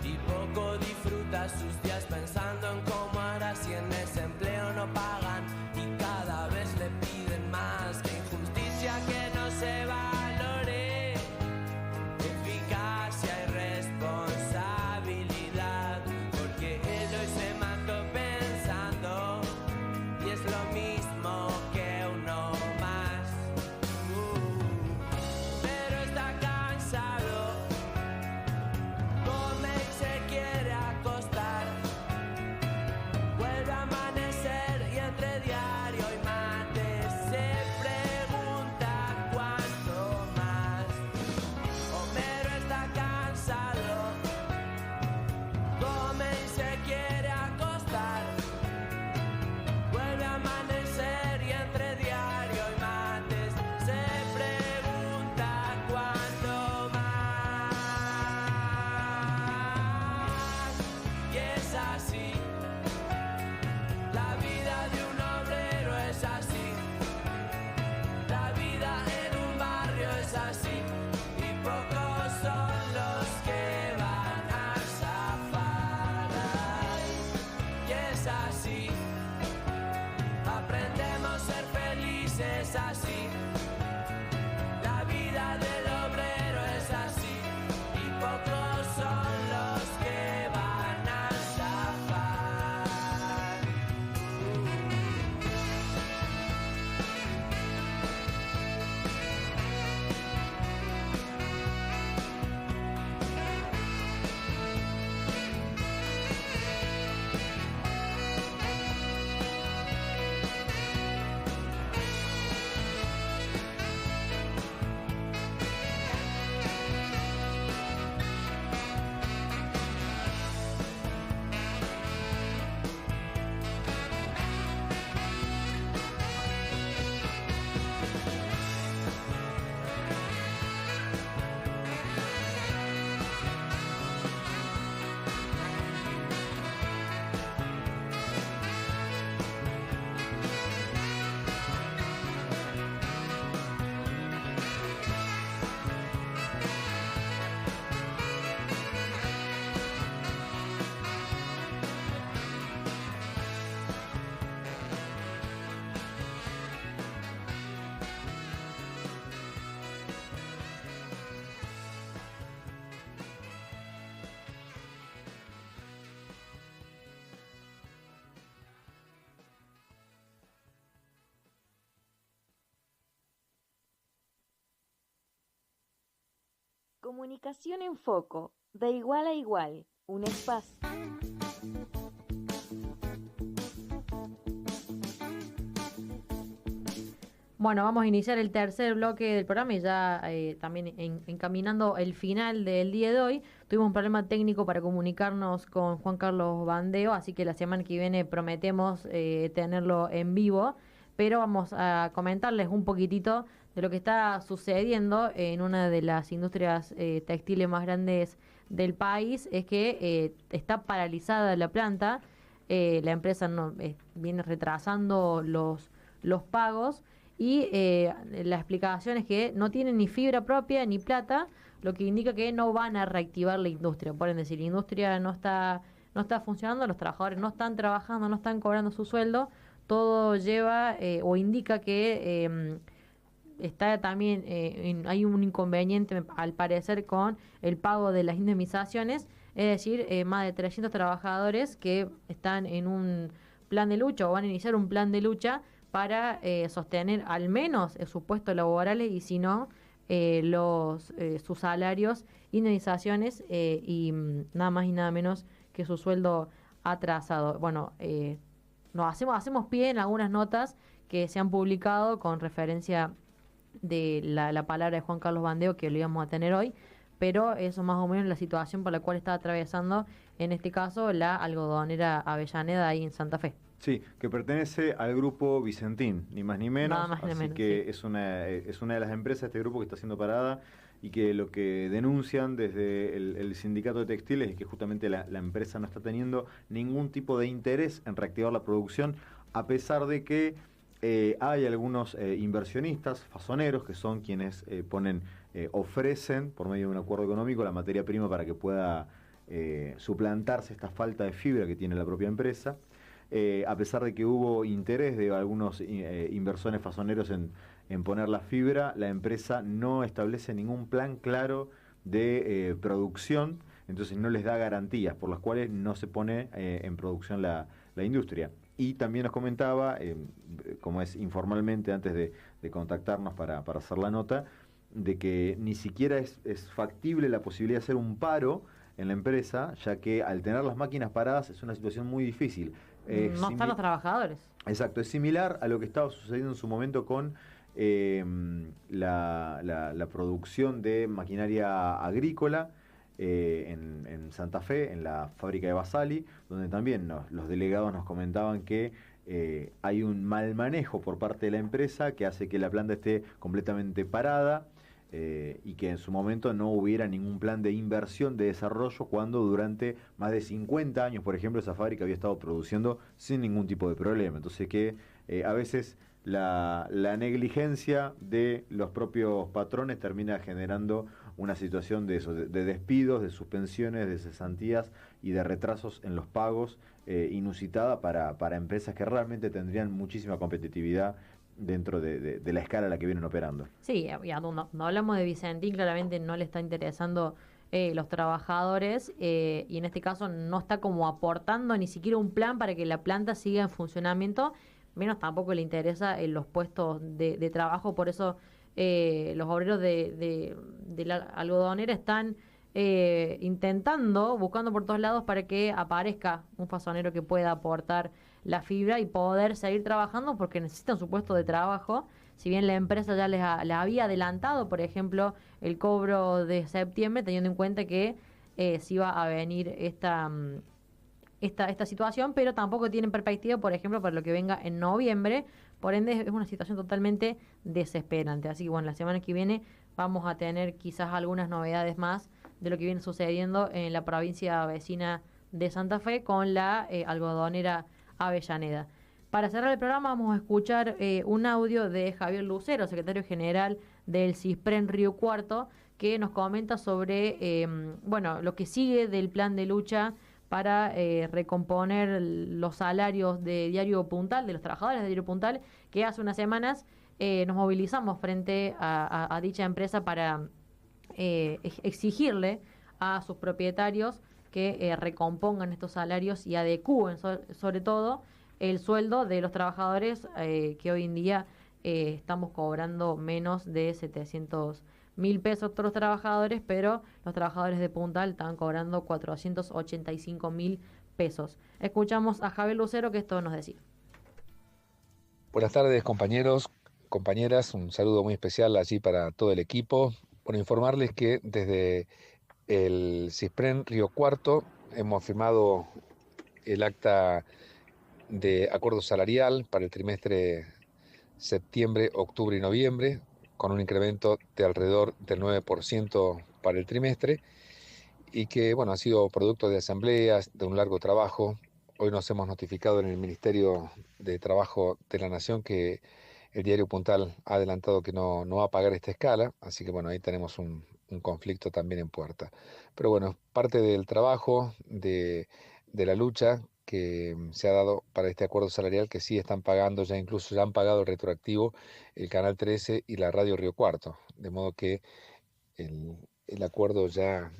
Y poco disfruta sus días pensando en cómo hará si en ese empleo no pagan y cada vez le piden más. Qué injusticia que no se valore eficacia y responsabilidad, porque él hoy se mató pensando y es lo mismo que uno más. Pero está cansado, come y se quiere acostar, vuelve a amanecer y entre diario y mate se pregunta cuánto más. Homero está cansado, come y se quiere acostar, vuelve a amanecer y entre diario y mates se pregunta cuánto más. Y es así, la vida de un obrero es así, la vida en un barrio es así, y pocos son los que van a zafar. Y es así, aprendemos a ser felices así, la vida del obrero es así, y pocos son los que van a zafar. Comunicación en foco, de igual a igual, un espacio. Bueno, vamos a iniciar el tercer bloque del programa y ya también encaminando el final del día de hoy. Tuvimos un problema técnico para comunicarnos con Juan Carlos Bandeo, así que la semana que viene prometemos tenerlo en vivo, pero vamos a comentarles un poquitito de lo que está sucediendo en una de las industrias textiles más grandes del país. Es que está paralizada la planta, la empresa viene retrasando los pagos. Y la explicación es que no tienen ni fibra propia ni plata, lo que indica que no van a reactivar la industria. Por ende, si la industria no está funcionando, los trabajadores no están trabajando, no están cobrando su sueldo, todo lleva o indica que está también hay un inconveniente, al parecer, con el pago de las indemnizaciones. Es decir, más de 300 trabajadores que están en un plan de lucha o van a iniciar un plan de lucha para sostener al menos sus puestos laborales y si no, sus salarios, indemnizaciones y nada más y nada menos que su sueldo atrasado. Bueno, hacemos pie en algunas notas que se han publicado con referencia de la palabra de Juan Carlos Bandeo, que lo íbamos a tener hoy, pero eso más o menos la situación por la cual está atravesando, en este caso, la algodonera Avellaneda ahí en Santa Fe. Sí, que pertenece al grupo Vicentín, ni más ni menos. Nada más ni así menos, que sí. es una de las empresas de este grupo que está siendo parada y que lo que denuncian desde el sindicato de textiles es que justamente la empresa no está teniendo ningún tipo de interés en reactivar la producción, a pesar de que Hay algunos inversionistas, fasoneros, que son quienes ofrecen, por medio de un acuerdo económico, la materia prima para que pueda suplantarse esta falta de fibra que tiene la propia empresa. A pesar de que hubo interés de algunos inversores fasoneros en poner la fibra, la empresa no establece ningún plan claro de producción, entonces no les da garantías, por las cuales no se pone en producción la industria. Y también nos comentaba, como es informalmente antes de contactarnos para hacer la nota, de que ni siquiera es factible la posibilidad de hacer un paro en la empresa, ya que al tener las máquinas paradas es una situación muy difícil. No están los trabajadores. Exacto, es similar a lo que estaba sucediendo en su momento con la producción de maquinaria agrícola en Santa Fe, en la fábrica de Basali, donde también los delegados nos comentaban que hay un mal manejo por parte de la empresa que hace que la planta esté completamente parada y que en su momento no hubiera ningún plan de inversión, de desarrollo, cuando durante más de 50 años, por ejemplo, esa fábrica había estado produciendo sin ningún tipo de problema. Entonces que a veces la negligencia de los propios patrones termina generando una situación de despidos, de suspensiones, de cesantías y de retrasos en los pagos inusitada para empresas que realmente tendrían muchísima competitividad dentro de la escala a la que vienen operando. Sí, ya no hablamos de Vicentín, claramente no le está interesando los trabajadores y en este caso no está como aportando ni siquiera un plan para que la planta siga en funcionamiento, menos tampoco le interesa los puestos de trabajo. Por eso los obreros de la algodonera están buscando por todos lados para que aparezca un fasonero que pueda aportar la fibra y poder seguir trabajando, porque necesitan su puesto de trabajo. Si bien la empresa ya les había adelantado, por ejemplo, el cobro de septiembre, teniendo en cuenta que se iba a venir esta situación, pero tampoco tienen perspectiva, por ejemplo, para lo que venga en noviembre. Por ende, es una situación totalmente desesperante. Así que, bueno, la semana que viene vamos a tener quizás algunas novedades más de lo que viene sucediendo en la provincia vecina de Santa Fe con la algodonera Avellaneda. Para cerrar el programa vamos a escuchar un audio de Javier Lucero, secretario general del CISPREN Río Cuarto, que nos comenta sobre lo que sigue del plan de lucha para recomponer los salarios de Diario Puntal, de los trabajadores de Diario Puntal, que hace unas semanas nos movilizamos frente a dicha empresa para exigirle a sus propietarios que recompongan estos salarios y adecúen sobre todo el sueldo de los trabajadores que hoy en día estamos cobrando menos de 700.000 pesos todos los trabajadores, pero los trabajadores de Puntal están cobrando 485.000 pesos. Escuchamos a Javier Lucero, que esto nos decía. Buenas tardes, compañeros, compañeras, un saludo muy especial allí para todo el equipo. Por informarles que desde el CISPREN Río Cuarto hemos firmado el acta de acuerdo salarial para el trimestre septiembre, octubre y noviembre, con un incremento de alrededor del 9% para el trimestre, y que ha sido producto de asambleas, de un largo trabajo. Hoy nos hemos notificado en el Ministerio de Trabajo de la Nación que el Diario Puntal ha adelantado que no va a pagar esta escala, así que ahí tenemos un conflicto también en puerta. Pero parte del trabajo, de la lucha que se ha dado para este acuerdo salarial, que sí están pagando, incluso ya han pagado el retroactivo el Canal 13 y la Radio Río Cuarto, de modo que el acuerdo ya,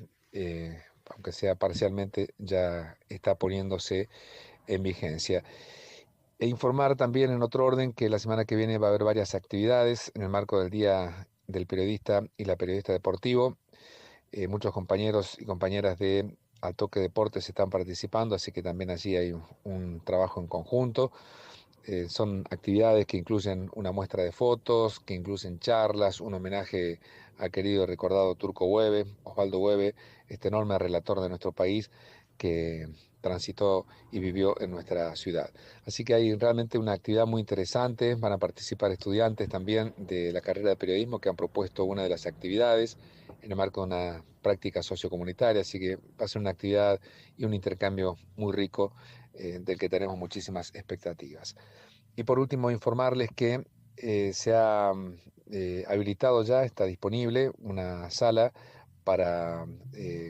aunque sea parcialmente, ya está poniéndose en vigencia. E informar también en otro orden que la semana que viene va a haber varias actividades en el marco del Día del Periodista y la Periodista Deportivo. Muchos compañeros y compañeras de Al Toque Deportes están participando, así que también allí hay un trabajo en conjunto. Son actividades que incluyen una muestra de fotos, que incluyen charlas, un homenaje al querido y recordado Turco Hueve, Osvaldo Hueve, este enorme relator de nuestro país que transitó y vivió en nuestra ciudad. Así que hay realmente una actividad muy interesante. Van a participar estudiantes también de la carrera de periodismo que han propuesto una de las actividades en el marco de una práctica sociocomunitaria, así que va a ser una actividad y un intercambio muy rico del que tenemos muchísimas expectativas. Y por último, informarles que se ha habilitado ya, está disponible una sala para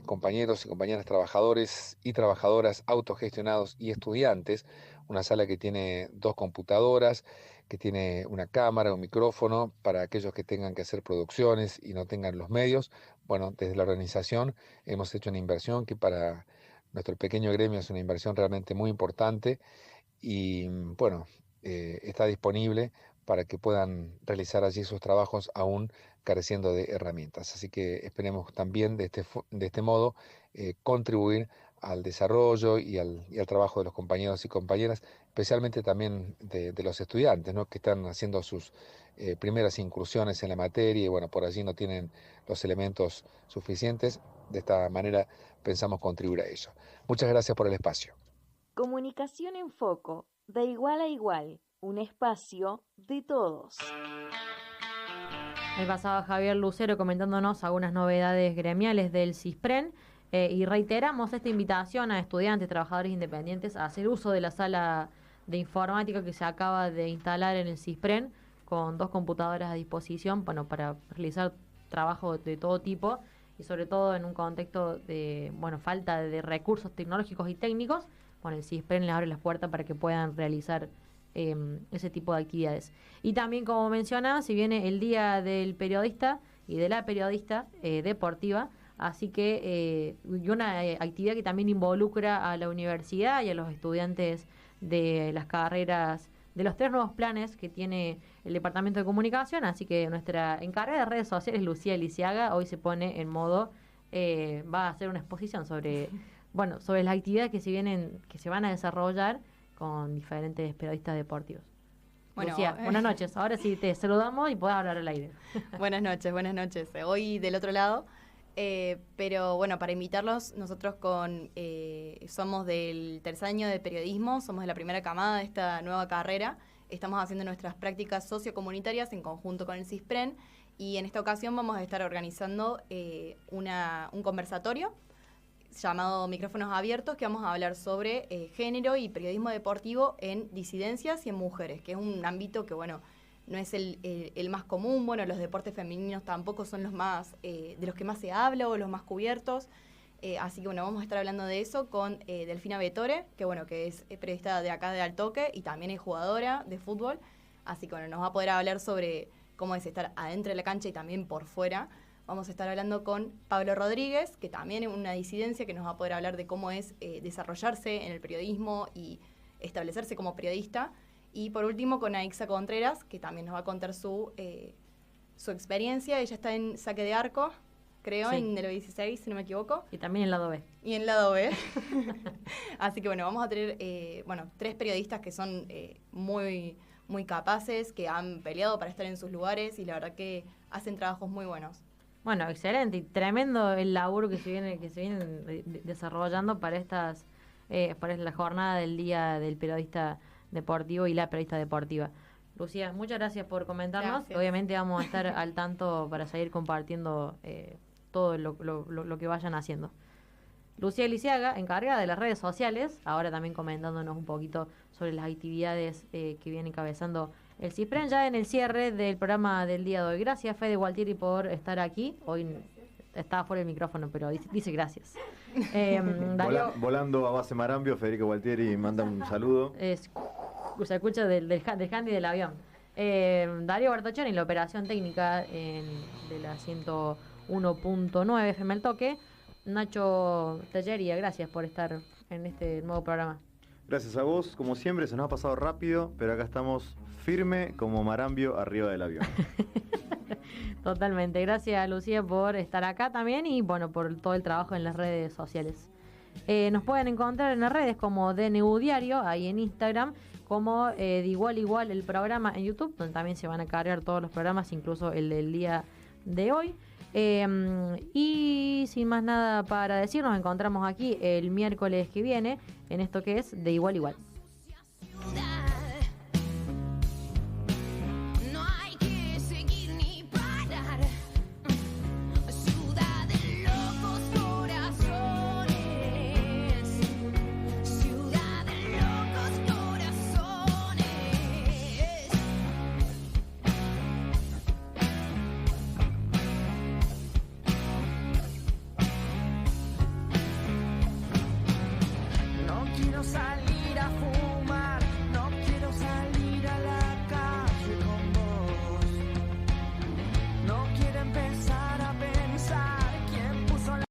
compañeros y compañeras trabajadores y trabajadoras autogestionados y estudiantes, una sala que tiene 2 computadoras, que tiene una cámara, un micrófono para aquellos que tengan que hacer producciones y no tengan los medios. Bueno, desde la organización hemos hecho una inversión que para nuestro pequeño gremio es una inversión realmente muy importante y bueno, está disponible para que puedan realizar allí sus trabajos aún careciendo de herramientas. Así que esperemos también de este modo contribuir al desarrollo y al trabajo de los compañeros y compañeras, especialmente también de los estudiantes, ¿no? Que están haciendo sus primeras incursiones en la materia y bueno, por allí no tienen los elementos suficientes. De esta manera pensamos contribuir a ello. Muchas gracias por el espacio. Comunicación en Foco, de igual a igual, un espacio de todos. Ahí pasaba Javier Lucero comentándonos algunas novedades gremiales del CISPREN y reiteramos esta invitación a estudiantes, trabajadores independientes a hacer uso de la sala de informática que se acaba de instalar en el CISPREN con 2 computadoras a disposición, bueno, para realizar trabajo de todo tipo y sobre todo en un contexto de falta de recursos tecnológicos y técnicos. Bueno, el CISPREN les abre las puertas para que puedan realizar ese tipo de actividades. Y también, como mencionaba, si viene el Día del Periodista y de la Periodista Deportiva, así que y una actividad que también involucra a la universidad y a los estudiantes de las carreras, de los 3 nuevos planes que tiene el Departamento de Comunicación, así que nuestra encargada de redes sociales, Lucía Lisiaga, hoy se pone en modo, va a hacer una exposición sobre las actividades que se van a desarrollar con diferentes periodistas deportivos. Bueno, Lucía, buenas noches. Ahora sí te saludamos y podés hablar al aire. Buenas noches. Hoy del otro lado, pero bueno, para invitarlos, nosotros somos del tercer año de periodismo, somos de la primera camada de esta nueva carrera. Estamos haciendo nuestras prácticas sociocomunitarias en conjunto con el CISPREN y en esta ocasión vamos a estar organizando un conversatorio llamado Micrófonos Abiertos, que vamos a hablar sobre género y periodismo deportivo en disidencias y en mujeres, que es un ámbito que, bueno, no es el más común. Bueno, los deportes femeninos tampoco son los más de los que más se habla o los más cubiertos. Así que, bueno, vamos a estar hablando de eso con Delfina Bettore, que es periodista de acá de Altoque y también es jugadora de fútbol. Así que, bueno, nos va a poder hablar sobre cómo es estar adentro de la cancha y también por fuera. Vamos a estar hablando con Pablo Rodríguez, que también es una disidencia, que nos va a poder hablar de cómo es desarrollarse en el periodismo y establecerse como periodista. Y por último con Aixa Contreras, que también nos va a contar su experiencia. Ella está en saque de arco, creo, sí, en el 16, si no me equivoco. Y también en lado B. Y en lado B. Así que bueno, vamos a tener 3 periodistas que son muy, muy capaces, que han peleado para estar en sus lugares y la verdad que hacen trabajos muy buenos. Bueno, excelente y tremendo el laburo que se viene desarrollando para para la jornada del Día del Periodista Deportivo y la Periodista Deportiva. Lucía, muchas gracias por comentarnos. Gracias. Obviamente vamos a estar al tanto para seguir compartiendo todo lo que vayan haciendo. Lucía Lisiaga, encargada de las redes sociales, ahora también comentándonos un poquito sobre las actividades que viene encabezando el CISPREN ya en el cierre del programa del día de hoy. Gracias, Fede Gualtieri, por estar aquí. Hoy estaba fuera del micrófono, pero dice gracias. Darío, volando a base Marambio, Federico Gualtieri manda un saludo. Se escucha del handy del avión. Darío Bertoccioni, la operación técnica de la 101.9 FM El Toque. Nacho Tellería, gracias por estar en este nuevo programa. Gracias a vos, como siempre, se nos ha pasado rápido, pero acá estamos firme como Marambio arriba del avión. Totalmente, gracias Lucía por estar acá también y bueno, por todo el trabajo en las redes sociales. Nos pueden encontrar en las redes como DNU Diario, ahí en Instagram, como de igual a igual el programa en YouTube, donde también se van a cargar todos los programas, incluso el del día de hoy. Y sin más nada para decir, nos encontramos aquí el miércoles que viene en esto que es De Igual a Igual.